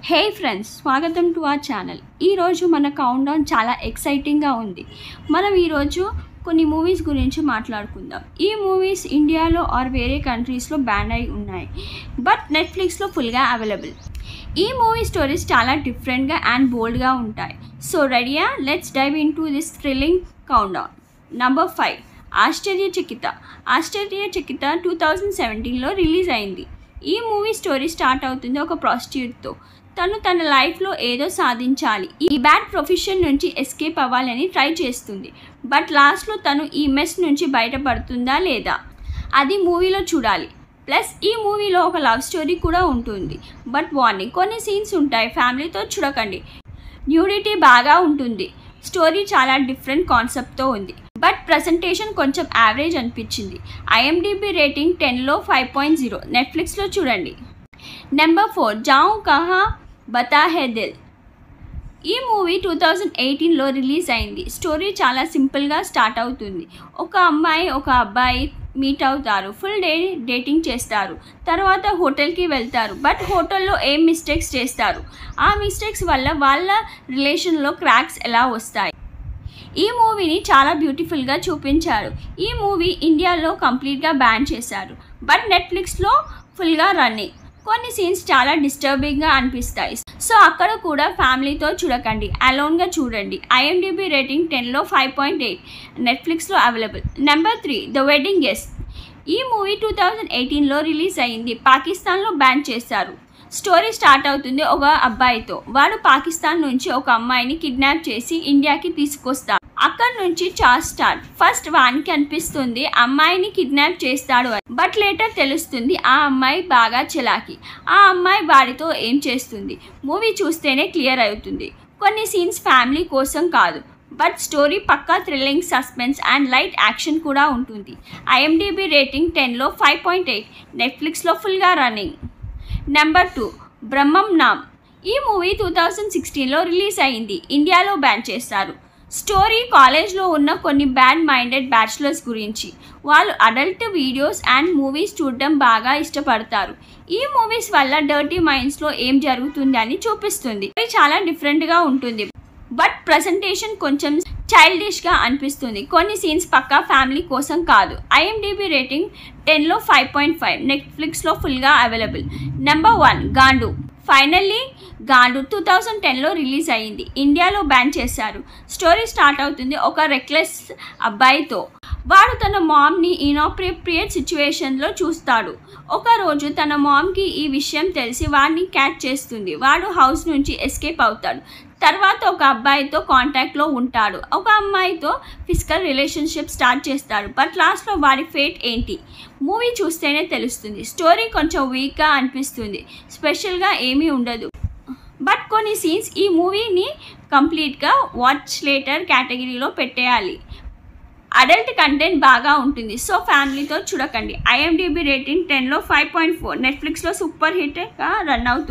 హే friends, స్వాగతం to our channel. ఈరోజు మన కౌంట్ డౌన్ చాలా ఎక్సైటింగ్గా ఉంది. మనం ఈరోజు కొన్ని మూవీస్ గురించి మాట్లాడుకుందాం. ఈ మూవీస్ ఇండియాలో ఆర్ వేరే కంట్రీస్లో బ్యాన్ అయి ఉన్నాయి, బట్ నెట్ఫ్లిక్స్లో ఫుల్గా అవైలబుల్. ఈ మూవీ స్టోరీస్ చాలా డిఫరెంట్గా అండ్ బోల్డ్గా ఉంటాయి. సో రెడీయా? Let's dive into this thrilling countdown. Number 5, Ashcharyachakit. Ashcharyachakit 2017లో రిలీజ్ అయింది. ఈ మూవీ స్టోరీ స్టార్ట్ అవుతుంది ఒక ప్రాస్టిట్యూట్తో. తన లైఫ్లో ఏదో సాధించాలి, ఈ బ్యాడ్ ప్రొఫెషన్ నుంచి ఎస్కేప్ అవ్వాలని ట్రై చేస్తుంది. బట్ లాస్ట్లో తను ఈ మెస్ నుంచి బయటపడుతుందా లేదా, అది మూవీలో చూడాలి. ప్లస్ ఈ మూవీలో ఒక లవ్ స్టోరీ కూడా ఉంటుంది. బట్ వార్నింగ్, కొన్ని సీన్స్ ఉంటాయి, ఫ్యామిలీతో చూడకండి. న్యూడిటీ బాగా ఉంటుంది. స్టోరీ చాలా డిఫరెంట్ కాన్సెప్ట్తో ఉంది, బట్ ప్రజెంటేషన్ కొంచెం యావరేజ్ అనిపించింది. IMDb రేటింగ్ 10లో 5.0. నెట్ఫ్లిక్స్లో చూడండి. నెంబర్ 4, జాऊं कहाँ बता है दिल. ఈ మూవీ 2018లో రిలీజ్ అయింది. స్టోరీ చాలా సింపుల్గా స్టార్ట్ అవుతుంది. ఒక అమ్మాయి ఒక అబ్బాయి మీట్ అవుతారు. ఫుల్ డే డేటింగ్ చేస్తారు. తర్వాత హోటల్కి వెళ్తారు. బట్ హోటల్లో ఏం మిస్టేక్స్ చేస్తారు. ఆ మిస్టేక్స్ వల్ల వాళ్ళ రిలేషన్లో క్రాక్స్ ఎలా వస్తాయి. ఈ మూవీని చాలా బ్యూటిఫుల్గా చూపించారు. ఈ మూవీ ఇండియాలో కంప్లీట్గా బ్యాన్ చేశారు, బట్ నెట్ఫ్లిక్స్లో ఫుల్గా రన్నింగ్. కొన్ని సీన్స్ చాలా డిస్టర్బింగ్గా అనిపిస్తాయి. సో అక్కడ కూడా ఫ్యామిలీతో చూడకండి, అలోన్గా చూడండి. IMDb రేటింగ్ 10లో 5.8. నెట్ఫ్లిక్స్లో available. Number 3, the wedding guest. ఈ మూవీ 2018లో రిలీజ్ అయింది. పాకిస్తాన్లో బ్యాన్ చేశారు. స్టోరీ స్టార్ట్ అవుతుంది ఒక అబ్బాయితో. వాడు పాకిస్తాన్ నుంచి ఒక అమ్మాయిని కిడ్నాప్ చేసి ఇండియాకి తీసుకొస్తాడు. అక్కడ నుంచి చార్జ్ స్టార్ట్. ఫస్ట్ వానికి అనిపిస్తుంది అమ్మాయిని కిడ్నాప్ చేస్తాడు అని, బట్ లేటర్ తెలుస్తుంది ఆ అమ్మాయి బాగా చలాకి. ఆ అమ్మాయి వాడితో ఏం చేస్తుంది మూవీ చూస్తేనే క్లియర్ అవుతుంది. కొన్ని సీన్స్ ఫ్యామిలీ కోసం కాదు, బట్ స్టోరీ పక్కా thrilling, suspense and light action కూడా ఉంటుంది. IMDb రేటింగ్ 10లో 5.8. నెట్ఫ్లిక్స్లో ఫుల్గా రన్నింగ్. నెంబర్ 2, బ్రహ్మం నామ్. ఈ మూవీ 2016లో రిలీజ్ అయింది. ఇండియాలో బ్యాన్ చేశారు. స్టోరీ కాలేజ్లో ఉన్న కొన్ని బ్యాడ్ మైండెడ్ బ్యాచులర్స్ గురించి. వాళ్ళు అడల్ట్ వీడియోస్ అండ్ మూవీస్ చూడడం బాగా ఇష్టపడతారు. ఈ మూవీస్ వల్ల డర్టీ మైండ్స్లో ఏం జరుగుతుంది అని చూపిస్తుంది. ఇది చాలా డిఫరెంట్గా ఉంటుంది, బట్ ప్రజెంటేషన్ కొంచెం చైల్డిష్గా అనిపిస్తుంది. కొన్ని సీన్స్ పక్కా ఫ్యామిలీ కోసం కాదు. IMDb రేటింగ్ 10లో 5.5. నెట్ఫ్లిక్స్లో ఫుల్గా available. Number 1, Gandu. Finally Gandu 2010లో రిలీజ్ అయ్యింది. ఇండియాలో బ్యాన్ చేశారు. స్టోరీ స్టార్ట్ అవుతుంది ఒక రెక్లెస్ అబ్బాయితో. వాడు తన మామ్ని ఇన్అప్రోప్రియేట్ సిచ్యువేషన్లో చూస్తాడు. ఒకరోజు తన మామ్కి ఈ విషయం తెలిసి వాడిని క్యాచ్ చేస్తుంది. వాడు హౌస్ నుంచి ఎస్కేప్ అవుతాడు. తర్వాత ఒక అబ్బాయితో కాంటాక్ట్లో ఉంటాడు. ఒక అమ్మాయితో ఫిజికల్ రిలేషన్షిప్ స్టార్ట్ చేస్తాడు. బట్ లాస్ట్లో వాడి ఫేట్ ఏంటి మూవీ చూస్తేనే తెలుస్తుంది. స్టోరీ కొంచెం వీక్గా అనిపిస్తుంది, స్పెషల్గా ఏమీ ఉండదు. బట్ కొన్ని సీన్స్ ఈ మూవీని కంప్లీట్గా వాచ్ లేటర్ కేటగిరీలో పెట్టేయాలి. అడల్ట్ కంటెంట్ బాగా ఉంటుంది, సో ఫ్యామిలీతో చూడకండి. IMDb రేటింగ్ 10లో 5.4. నెట్ఫ్లిక్స్లో సూపర్ హిట్గా రన్ అవుతుంది.